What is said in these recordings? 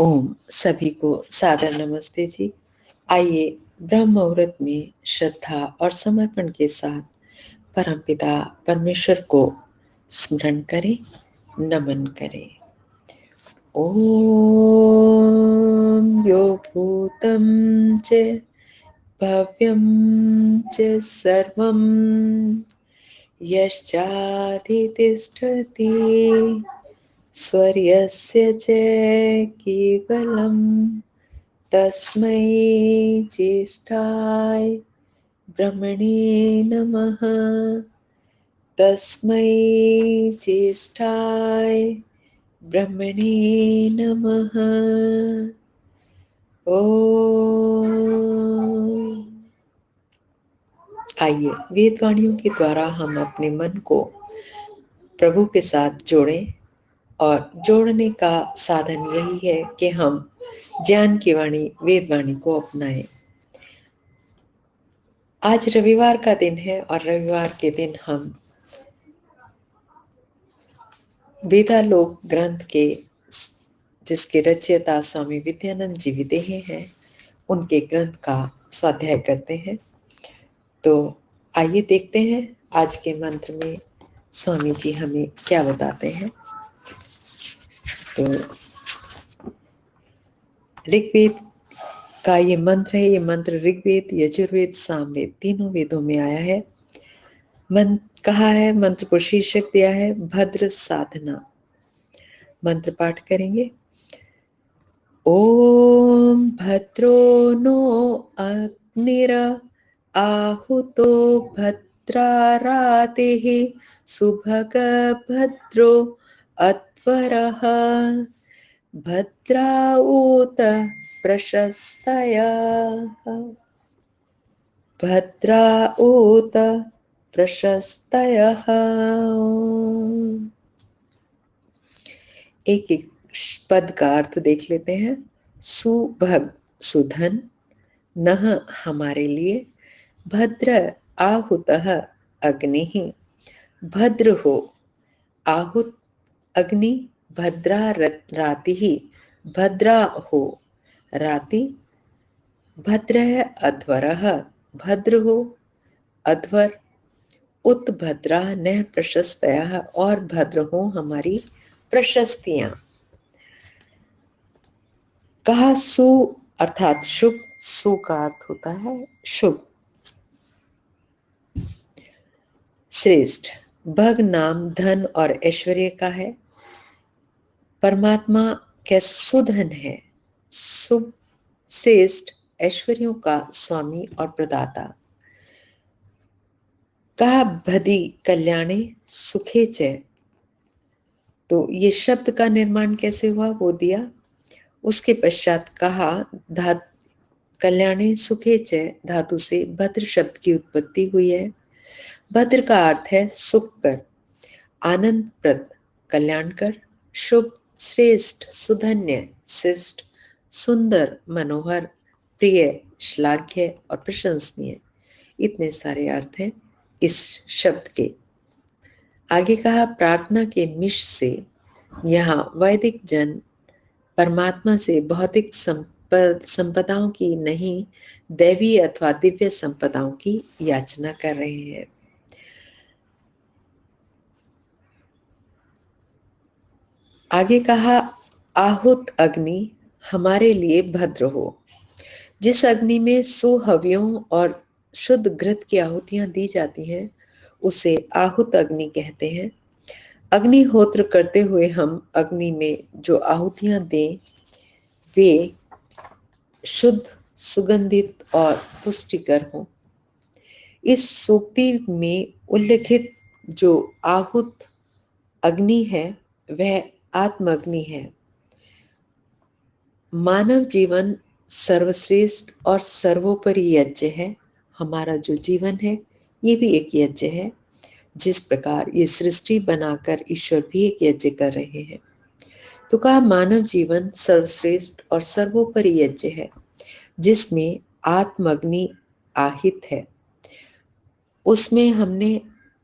ओम सभी को सादर नमस्ते जी। आइए ब्रह्म मुहूर्त में श्रद्धा और समर्पण के साथ परमपिता परमेश्वर को स्मरण करें, नमन करें। ओम यो भूतं च भव्यं च सर्वं यश्चाधितिष्ठति स्वर्यस्य च केवलं तस्मै ज्येष्ठाय ब्रह्मणे नमः। तस्मै ज्येष्ठाय ब्रह्मणे नमः। ओम। आइए वेदवाणियों के द्वारा हम अपने मन को प्रभु के साथ जोड़ें, और जोड़ने का साधन यही है कि हम ज्ञान की वाणी वेदवाणी को अपनाएं। आज रविवार का दिन है और रविवार के दिन हम वेदालोक ग्रंथ के जिसके रचयिता स्वामी विद्यानंद जी विदेही हैं, उनके ग्रंथ का स्वाध्याय करते हैं। तो आइए देखते हैं आज के मंत्र में स्वामी जी हमें क्या बताते हैं। तो ऋग्वेद का ये मंत्र है। ये मंत्र ऋग्वेद, यजुर्वेद, सामवेद तीनों वेदों में आया है। मंत्र कहा है, मंत्र को शीर्षक दिया है भद्र साधना। मंत्र पाठ करेंगे। ओम भद्रो नो अग्निर आहुतो भद्रारातिः सुभग भद्रो अध्वरः भद्राऊत प्रशस्तयः भद्राऊत प्रशस्तयः। एक एक पद का अर्थ देख लेते हैं। सुभग सुधन, नह हमारे लिए, भद्र आहुतः अग्नि, भद्र हो आहुत अग्नि, भद्रा राति भद्रा हो राति, भद्र अध्वरः भद्र हो अध्वर, उत्भद्रा न प्रशस्तयः और भद्र हो हमारी प्रशस्तियां। कहा सु अर्थात शुभ, सु का अर्थ होता है शुभ। श्रेष्ठ, भग नाम धन और ऐश्वर्य का है। परमात्मा क्या सुधन है, शुभ, श्रेष्ठ, ऐश्वर्यों का स्वामी और प्रदाता। कहा भदी कल्याणे सुखे च। तो ये शब्द का निर्माण कैसे हुआ वो दिया। उसके पश्चात कहा धातु कल्याणे सुखे च धातु से भद्र शब्द की उत्पत्ति हुई है। भद्र का अर्थ है सुखकर, आनंदप्रद, कल्याणकर, शुभ, श्रेष्ठ, सुधन्य, शिष्ट, सुंदर, मनोहर, प्रिय, श्लाघ्य और प्रशंसनीय। इतने सारे अर्थ हैं इस शब्द के। आगे कहा प्रार्थना के निश से। यहाँ वैदिक जन परमात्मा से भौतिक संपदाओं की नहीं, दैवी अथवा दिव्य संपदाओं की याचना कर रहे हैं। आगे कहा आहुत अग्नि हमारे लिए भद्र हो। जिस अग्नि में सुहवियों और शुद्ध घृत की आहुतियां दी जाती हैं उसे आहुत अग्नि कहते हैं। अग्निहोत्र करते हुए हम अग्नि में जो आहुतियां दें वे शुद्ध, सुगंधित और पुष्टिकर हों। इस सूक्ति में उल्लेखित जो आहुत अग्नि है वह आत्म अग्नि है। मानव जीवन सर्वश्रेष्ठ और सर्वोपरि यज्ञ है। हमारा जो जीवन है ये भी एक यज्ञ है। जिस प्रकार ये सृष्टि बनाकर ईश्वर भी एक यज्ञ कर रहे हैं। तो कहा मानव जीवन सर्वश्रेष्ठ और सर्वोपरि यज्ञ है जिसमें आत्मअग्नि आहित है। उसमें हमने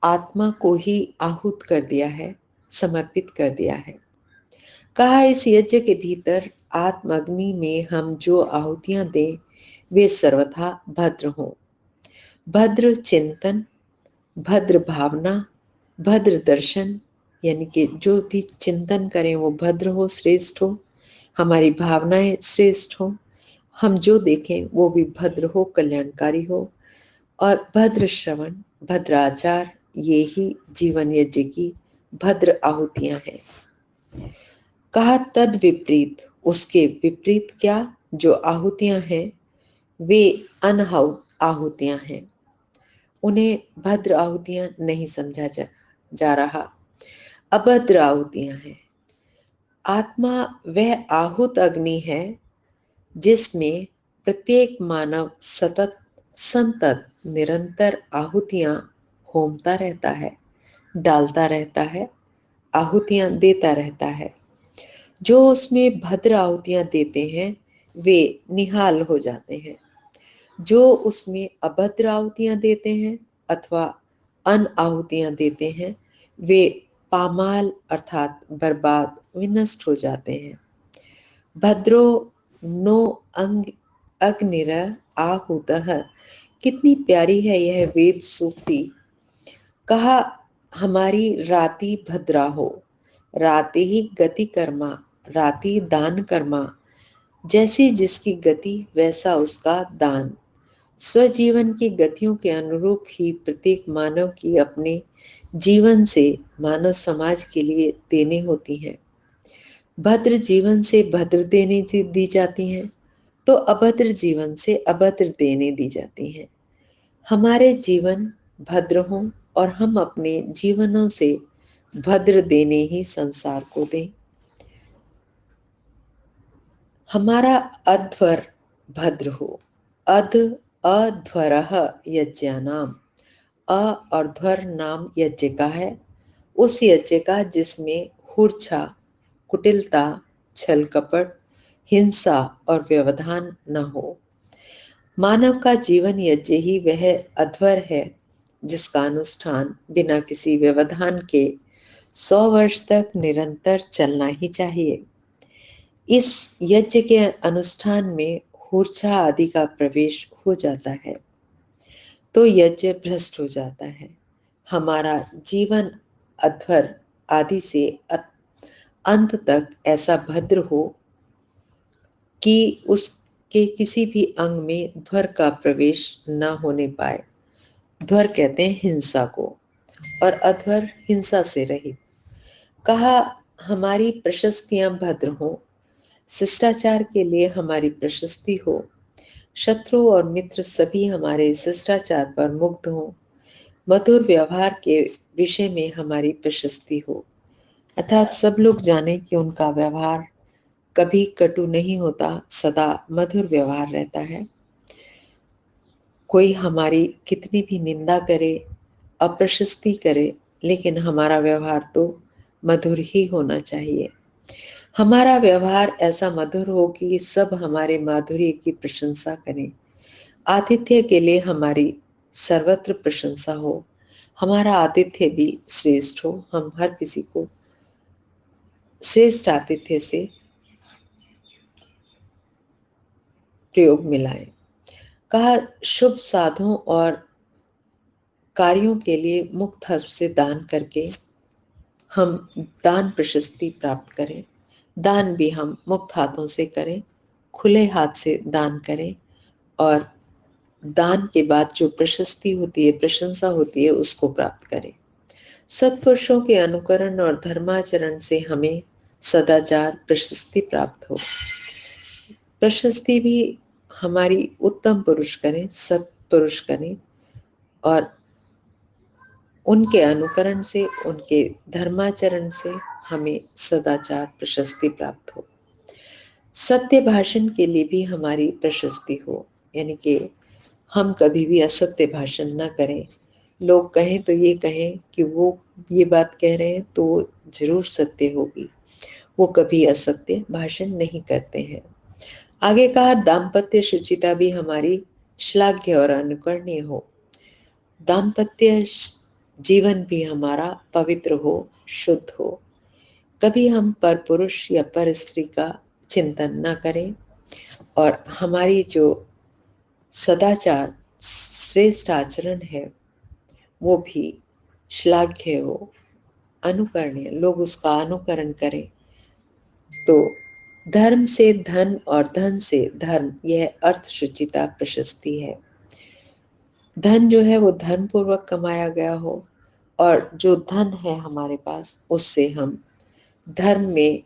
आत्मा को ही आहूत कर दिया है, समर्पित कर दिया है। कहा इस यज्ञ के भीतर आत्माग्नि में हम जो आहुतियां दें वे सर्वथा भद्र हों। भद्र चिंतन, भद्र भावना, भद्र दर्शन, यानी कि जो भी चिंतन करें वो भद्र हो, श्रेष्ठ हो, हमारी भावनाएं श्रेष्ठ हो, हम जो देखें वो भी भद्र हो, कल्याणकारी हो। और भद्र श्रवण, भद्र आचार, ये ही जीवन यज्ञ की भद्र आहुतियां हैं। कहा तद विपरीत, उसके विपरीत क्या, जो आहुतियां हैं वे अनहाउत आहुतियां हैं, उन्हें भद्र आहुतियां नहीं समझा जा रहा, अभद्र आहुतियां हैं। आत्मा वह आहुत अग्नि है जिसमें प्रत्येक मानव सतत संतत निरंतर आहुतियां होमता रहता है, डालता रहता है, आहुतियां देता रहता है। जो उसमें भद्र आहुतियां देते हैं वे निहाल हो जाते हैं, जो उसमें अभद्र आहुतियां देते हैं अथवा अन आहुतियां देते हैं वे पामाल अर्थात बर्बाद, विनष्ट हो जाते हैं। भद्रो नो अंग अग्निर आहुतः, कितनी प्यारी है यह वेद सूक्ति। कहा हमारी राति भद्रा हो, राति ही गति कर्मा, राति दान कर्मा, जैसी जिसकी गति वैसा उसका दान। स्वजीवन की गतियों के अनुरूप ही प्रत्येक मानव की अपने जीवन से मानव समाज के लिए देने होती हैं। भद्र जीवन से भद्र देने दी जाती हैं तो अभद्र जीवन से अभद्र देने दी जाती हैं। हमारे जीवन भद्र हों और हम अपने जीवनों से भद्र देने ही संसार को दें। हमारा अध्वर भद्र हो, अध अध्वरः यज्ञानाम, अ और ध्वर नाम यज्ञ का है, उस यज्ञ का जिसमें मूर्छा, कुटिलता, छल कपट, हिंसा और व्यवधान न हो। मानव का जीवन यज्ञ ही वह अध्वर है जिसका अनुष्ठान बिना किसी व्यवधान के 100 वर्ष तक निरंतर चलना ही चाहिए। इस यज्ञ के अनुष्ठान में मूर्छा आदि का प्रवेश हो जाता है तो यज्ञ भ्रष्ट हो जाता है। हमारा जीवन अध्वर आदि से अंत तक ऐसा भद्र हो कि उसके किसी भी अंग में ध्वर का प्रवेश न होने पाए। ध्वर कहते हैं हिंसा को, और अध्वर हिंसा से रहित। कहा हमारी प्रशस्तियां भद्र हो, शिष्टाचार के लिए हमारी प्रशस्ति हो, शत्रु और मित्र सभी हमारे शिष्टाचार पर मुग्ध हो, मधुर व्यवहार के विषय में हमारी प्रशस्ति हो, अर्थात सब लोग जाने कि उनका व्यवहार कभी कटु नहीं होता, सदा मधुर व्यवहार रहता है। कोई हमारी कितनी भी निंदा करे, अप्रशस्ति करे, लेकिन हमारा व्यवहार तो मधुर ही होना चाहिए। हमारा व्यवहार ऐसा मधुर हो कि सब हमारे माधुर्य की प्रशंसा करें। आतिथ्य के लिए हमारी सर्वत्र प्रशंसा हो, हमारा आतिथ्य भी श्रेष्ठ हो, हम हर किसी को श्रेष्ठ आतिथ्य से प्रयोग मिलाएं। कहा शुभ साधों और कार्यों के लिए मुक्त हस्त से दान करके हम दान प्रशस्ति प्राप्त करें। दान भी हम मुक्त हाथों से करें, खुले हाथ से दान करें, और दान के बाद जो प्रशस्ति होती है, प्रशंसा होती है, उसको प्राप्त करें। सत्पुरुषों के अनुकरण और धर्माचरण से हमें सदाचार प्रशस्ति प्राप्त हो। प्रशस्ति भी हमारी उत्तम पुरुष करें, सत्पुरुष करें, और उनके अनुकरण से, उनके धर्माचरण से हमें सदाचार प्रशस्ति प्राप्त हो। सत्य भाषण के लिए भी हमारी प्रशस्ति हो, यानी कि हम कभी भी असत्य भाषण न करें। लोग कहें तो ये कहें कि वो ये बात कह रहे हैं तो जरूर सत्य होगी, वो कभी असत्य भाषण नहीं करते हैं। आगे कहा दाम्पत्य शुचिता भी हमारी श्लाघ्य और अनुकरणीय हो। दाम्पत्य जीवन भी हमारा पवित्र हो, शुद्ध हो। कभी हम पर पुरुष या पर स्त्री का चिंतन न करें और हमारी जो सदाचार श्रेष्ठ आचरण है वो भी श्लाघ्य हो, अनुकरणीय, लोग उसका अनुकरण करें। तो धर्म से धन और धन से धर्म, यह अर्थ शुचिता प्रशस्ति है। धन जो है वो धन पूर्वक कमाया गया हो और जो धन है हमारे पास उससे हम धर्म में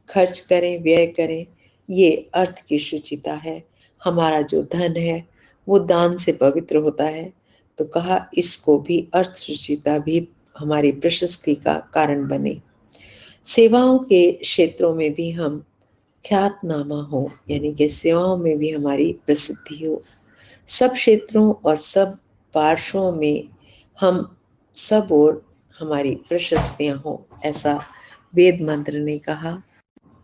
खर्च करें, व्यय करें, ये अर्थ की शुचिता है। हमारा जो धन है वो दान से पवित्र होता है, तो कहा इसको भी अर्थ शुचिता भी हमारी प्रशस्ति का कारण बने। सेवाओं के क्षेत्रों में भी हम ख्यातनामा हो, यानी कि सेवाओं में भी हमारी प्रसिद्धि हो। सब क्षेत्रों और सब पार्श्वों में हम सब और हमारी प्रशस्तियां हो, ऐसा वेद मंत्र ने कहा।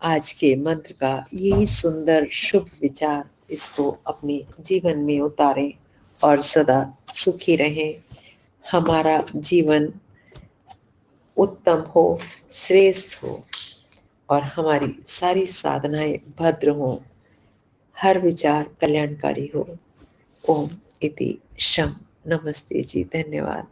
आज के मंत्र का यही सुंदर शुभ विचार, इसको अपने जीवन में उतारें और सदा सुखी रहें। हमारा जीवन उत्तम हो, श्रेष्ठ हो और हमारी सारी साधनाएं भद्र हो, हर विचार कल्याणकारी हो। ओम इति शम। नमस्ते जी, धन्यवाद।